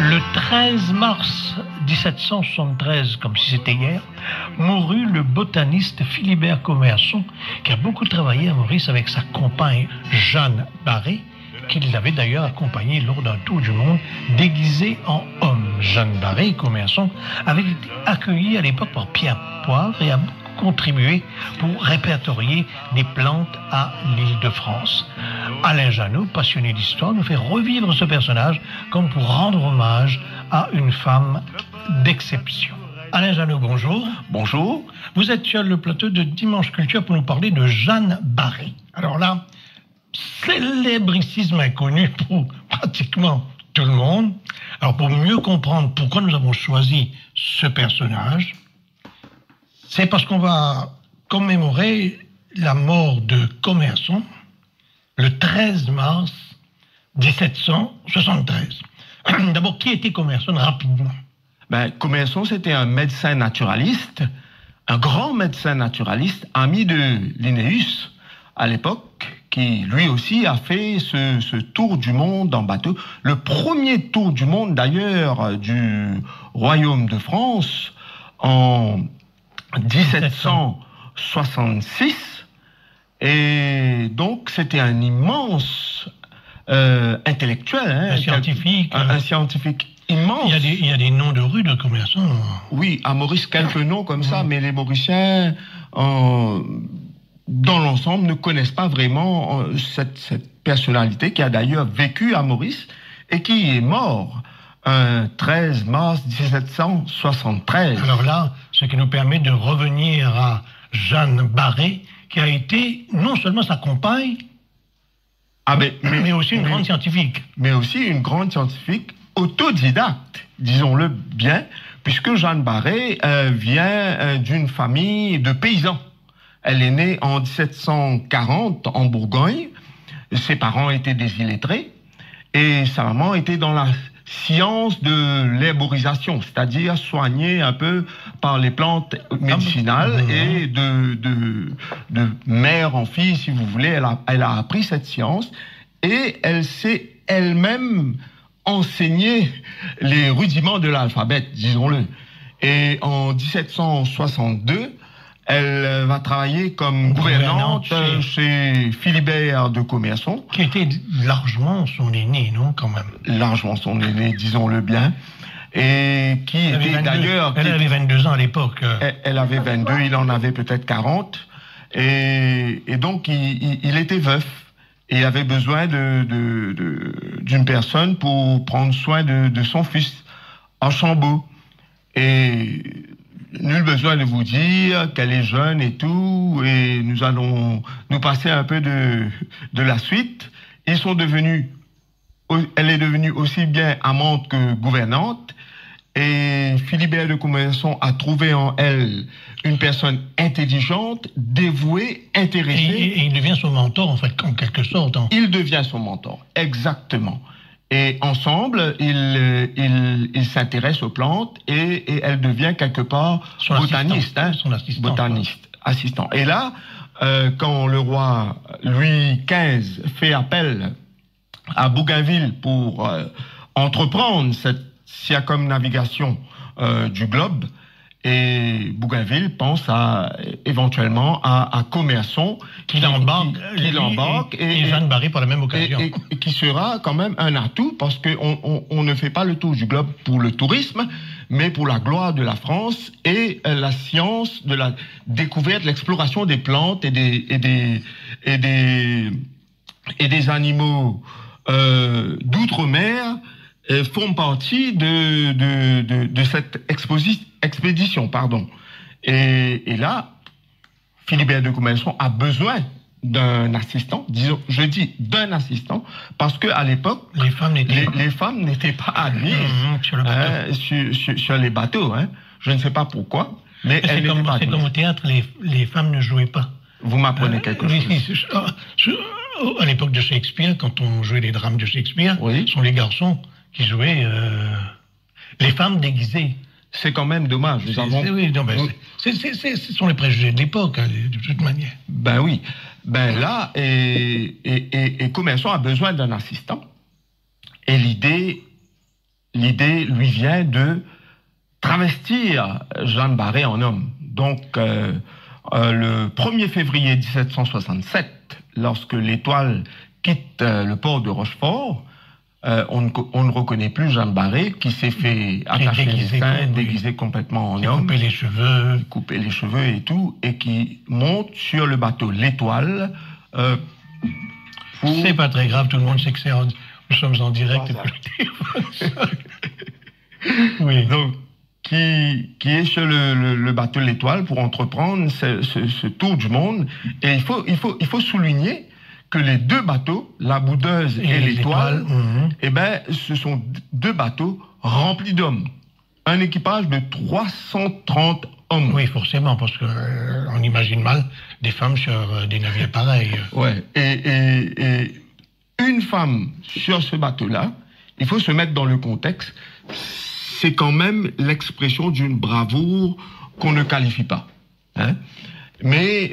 Le 13 mars 1773, comme si c'était hier, mourut le botaniste Philibert Commerson, qui a beaucoup travaillé à Maurice avec sa compagne Jeanne Barré, qui l'avait d'ailleurs accompagné lors d'un tour du monde déguisé en homme. Jeanne Barré et Commerson avaient été accueillis à l'époque par Pierre Poivre et a beaucoup contribué pour répertorier des plantes à l'Île-de-France. Alain Janot, passionné d'histoire, nous fait revivre ce personnage comme pour rendre hommage à une femme d'exception. Alain Janot, bonjour. Bonjour. Vous êtes sur le plateau de Dimanche Culture pour nous parler de Jeanne Barré. Alors là, célébricisme inconnu pour pratiquement tout le monde. Alors pour mieux comprendre pourquoi nous avons choisi ce personnage, c'est parce qu'on va commémorer la mort de Commerson le 13 mars 1773. D'abord, qui était Commerson, rapidement? Commerson, c'était un médecin naturaliste, un grand médecin naturaliste, ami de Linnaeus à l'époque, qui lui aussi a fait ce tour du monde en bateau. Le premier tour du monde d'ailleurs du Royaume de France en 1766. Et donc c'était un immense intellectuel, un scientifique. Un scientifique immense. Il y a des noms de rues de Commerson. Oui, à Maurice, quelques noms comme ça, mais les Mauriciens, dans l'ensemble, ne connaissent pas vraiment cette personnalité qui a d'ailleurs vécu à Maurice et qui est mort un 13 mars 1773. Alors là, ce qui nous permet de revenir à Jeanne Barré, qui a été non seulement sa compagne, mais aussi une grande scientifique. Mais aussi une grande scientifique autodidacte, disons-le bien, puisque Jeanne Barré vient d'une famille de paysans. Elle est née en 1740 en Bourgogne. Ses parents étaient des illettrés et sa maman était dans la science de l'herborisation, c'est-à-dire soigner un peu par les plantes médicinales et de mère en fille, si vous voulez. Elle a appris cette science et elle s'est elle-même enseigné les rudiments de l'alphabet, disons-le. Et en 1762, elle va travailler comme gouvernante chez Philibert de Commerson. Qui était largement son aîné, non, quand même? Largement son aîné, disons-le bien. Et qui était d'ailleurs... Elle avait 22 ans à l'époque. Elle avait 22, il en avait peut-être 40. Et donc, il était veuf. Et il avait besoin d'une personne pour prendre soin de son fils, Archambault. Et... nul besoin de vous dire qu'elle est jeune et tout, et nous allons nous passer un peu de la suite. Elle est devenue aussi bien amante que gouvernante, et Philibert de Commerson a trouvé en elle une personne intelligente, dévouée, intéressée. Et il devient son mentor, en fait, en quelque sorte. Il devient son mentor, exactement. Et ensemble, ils s'intéressent aux plantes et elle devient quelque part botaniste. Son assistant. Botaniste, assistant. Et là, quand le roi Louis XV fait appel à Bougainville pour entreprendre cette circumnavigation du globe, et Bougainville pense éventuellement à Commerson qui l'embarque et Jeanne Barré par la même occasion. Et qui sera quand même un atout parce qu'on ne fait pas le tour du globe pour le tourisme, mais pour la gloire de la France et la science de la découverte, l'exploration des plantes et des animaux d'outre-mer font partie de cette expédition. Et là, Philibert de Commerson a besoin d'un assistant, disons, je dis d'un assistant, parce qu'à l'époque, les femmes n'étaient pas admises sur les bateaux. Je ne sais pas pourquoi, mais elles n'étaient pas admises. C'est comme au théâtre, les femmes ne jouaient pas. Vous m'apprenez quelque chose. À l'époque de Shakespeare, quand on jouait les drames de Shakespeare, ce sont les garçons qui jouaient les femmes déguisées. C'est quand même dommage. Ce sont les préjugés de l'époque, de toute manière. Ben oui. Ben là, et Commerson a besoin d'un assistant. Et l'idée l'idée lui vient de travestir Jeanne Barré en homme. Donc, le 1er février 1767, lorsque l'Étoile quitte le port de Rochefort, on ne reconnaît plus Jeanne Barré, qui s'est fait attacher les seins, déguisé complètement en homme, couper les cheveux et tout, et qui monte sur le bateau l'Étoile. C'est pas très grave, tout le monde sait que nous sommes en direct depuis le téléphone. Oui. Donc, qui est sur le bateau l'Étoile pour entreprendre ce tour du monde. Et il faut souligner que les deux bateaux, la Boudeuse et l'Étoile, eh ben, ce sont deux bateaux remplis d'hommes. Un équipage de 330 hommes. Oui, forcément, parce qu'on imagine mal des femmes sur des navires pareils. Ouais. Et une femme sur ce bateau-là, il faut se mettre dans le contexte, c'est quand même l'expression d'une bravoure qu'on ne qualifie pas. Hein? Mais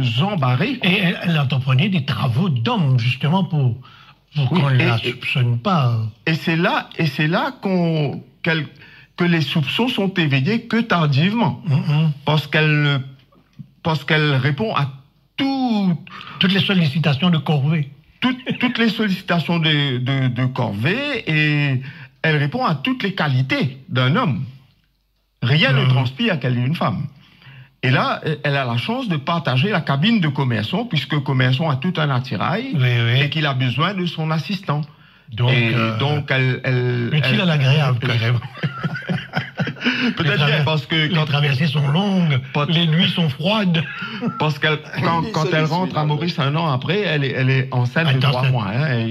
Jean Barré... Et elle entreprenait des travaux d'hommes, justement, pour qu'on ne la soupçonne pas. Et c'est là que les soupçons sont éveillés que tardivement. Parce qu'elle répond à toutes les sollicitations de Corvée. Toutes les sollicitations de Corvée, et elle répond à toutes les qualités d'un homme. Rien ne transpire qu'elle est une femme. Et là, elle a la chance de partager la cabine de Commerson, puisque Commerson a tout un attirail, et qu'il a besoin de son assistant. Donc elle utile à l'agréable, quand même. Peut-être bien, parce que... Les traversées sont longues, les nuits sont froides. Parce que quand elle rentre à Maurice un an après, elle est enceinte de 3 mois. Hein,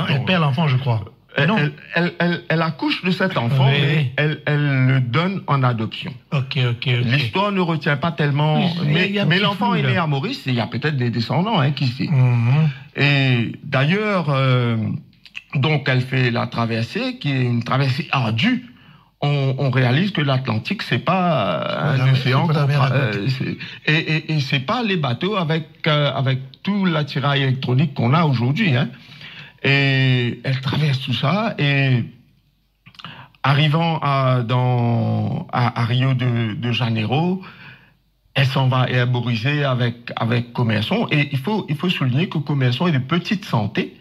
elle perd l'enfant, je crois. Elle accouche de cet enfant, mais elle le donne en adoption. Ok. L'histoire ne retient pas tellement... Mais l'enfant est né à Maurice, et il y a peut-être des descendants, hein, qui sait. Et d'ailleurs, donc elle fait la traversée, qui est une traversée ardue. On réalise que l'Atlantique, c'est pas un océan. Et c'est pas les bateaux avec tout l'attirail électronique qu'on a aujourd'hui. Hein. Et elle traverse tout ça, et arrivant à Rio de Janeiro, elle s'en va herboriser avec Commerson. Et il faut souligner que Commerson est de petite santé.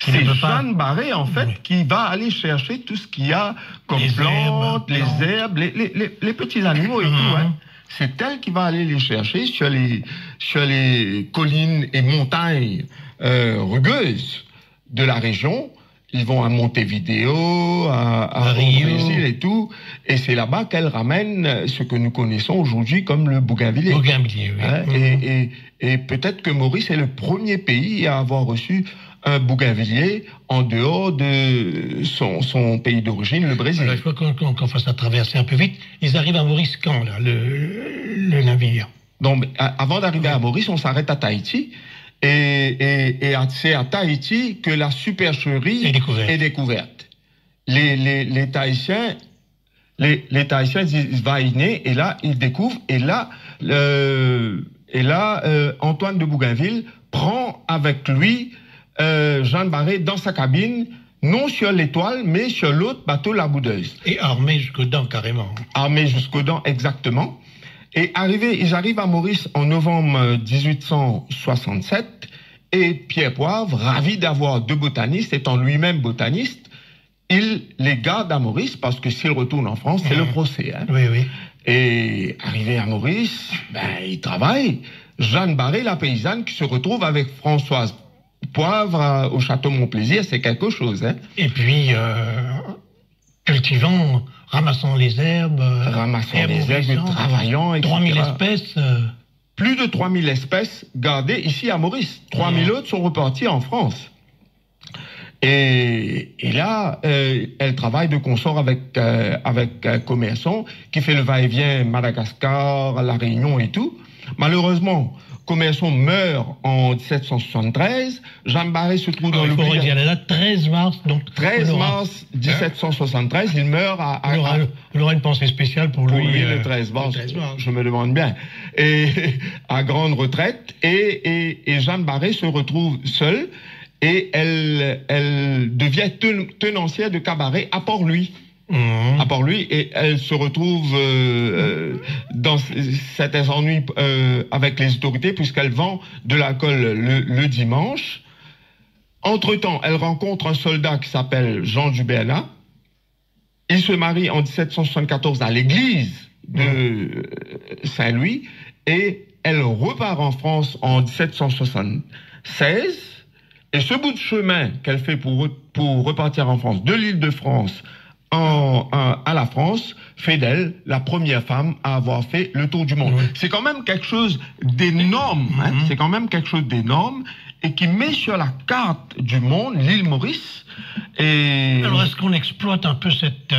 C'est Jeanne Barré, en fait, qui va aller chercher tout ce qu'il y a comme plantes, les herbes, les petits animaux et tout. Hein. C'est elle qui va aller les chercher sur les collines et montagnes rugueuses de la région. Ils vont à Montevideo, au Brésil et tout. Et c'est là-bas qu'elle ramène ce que nous connaissons aujourd'hui comme le bougainvillier. Bougainvillier, oui. Hein, et peut-être que Maurice est le premier pays à avoir reçu un bougainvillier en dehors de son pays d'origine, le Brésil. Alors, il faut qu'on fasse la traversée un peu vite. Ils arrivent à Maurice quand, là, le navire? Donc, avant d'arriver à Maurice, on s'arrête à Tahiti. Et c'est à Tahiti que la supercherie est découverte. Les Tahitiens disent va y naître, et là, ils découvrent, et là, Antoine de Bougainville prend avec lui Jeanne Barré dans sa cabine, non sur l'Étoile, mais sur l'autre bateau, la Boudeuse. Et armé jusqu'aux dents, carrément. Armé jusqu'aux dents, exactement. Et ils arrivent à Maurice en novembre 1867, et Pierre Poivre, ravi d'avoir 2 botanistes, étant lui-même botaniste, il les garde à Maurice, parce que s'il retourne en France, c'est le procès. Hein. Oui. Et arrivé à Maurice, il travaille. Jeanne Barré, la paysanne, qui se retrouve avec Françoise Poivre au château Montplaisir, c'est quelque chose. Hein. Et puis, cultivant, ramassant les herbes, travaillant, etc. 3000 espèces. Plus de 3000 espèces gardées ici à Maurice. 3000 autres sont reparties en France. Et là, elle travaille de consort avec Commerson, qui fait le va-et-vient Madagascar, La Réunion et tout. Malheureusement, Commerson meurt en 1773. Jeanne Barré se trouve dans le... Il faut redire la date, 13 mars. Donc 13 mars 1773, il meurt à... On aura une pensée spéciale pour lui. Le 13 mars, je me demande bien. Et à grande retraite. Et Jeanne Barré se retrouve seule. et elle devient tenancière de cabaret à Port-Louis. À Port-Louis, et elle se retrouve dans certains ennuis avec les autorités puisqu'elle vend de l'alcool le dimanche. Entre-temps, elle rencontre un soldat qui s'appelle Jean du Bernat. Il se marie en 1774 à l'église de Saint-Louis et elle repart en France en 1776. Et ce bout de chemin qu'elle fait pour repartir en France, de l'Île-de-France à la France, fait d'elle la première femme à avoir fait le tour du monde. Oui. C'est quand même quelque chose d'énorme, hein, c'est quand même quelque chose d'énorme et qui met sur la carte du monde l'île Maurice. Et alors, est-ce qu'on exploite un peu cet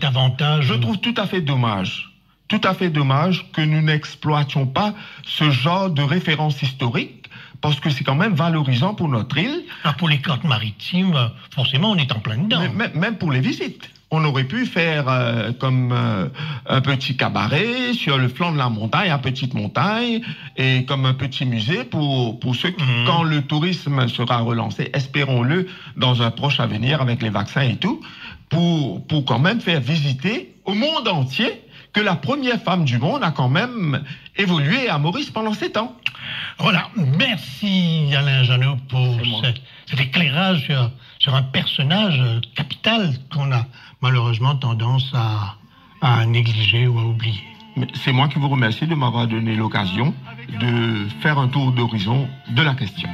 avantage? Je trouve tout à fait dommage que nous n'exploitions pas ce genre de référence historique, parce que c'est quand même valorisant pour notre île. Ah, pour les côtes maritimes, forcément, on est en plein dedans. Même pour les visites. On aurait pu faire comme un petit cabaret sur le flanc de la montagne, à petite montagne, et comme un petit musée pour ceux qui, quand le tourisme sera relancé, espérons-le, dans un proche avenir avec les vaccins et tout, pour quand même faire visiter au monde entier que la première femme du monde a quand même évolué à Maurice pendant 7 ans. Voilà, merci Alain Janot pour cet éclairage sur un personnage capital qu'on a malheureusement tendance à négliger ou à oublier. C'est moi qui vous remercie de m'avoir donné l'occasion de faire un tour d'horizon de la question.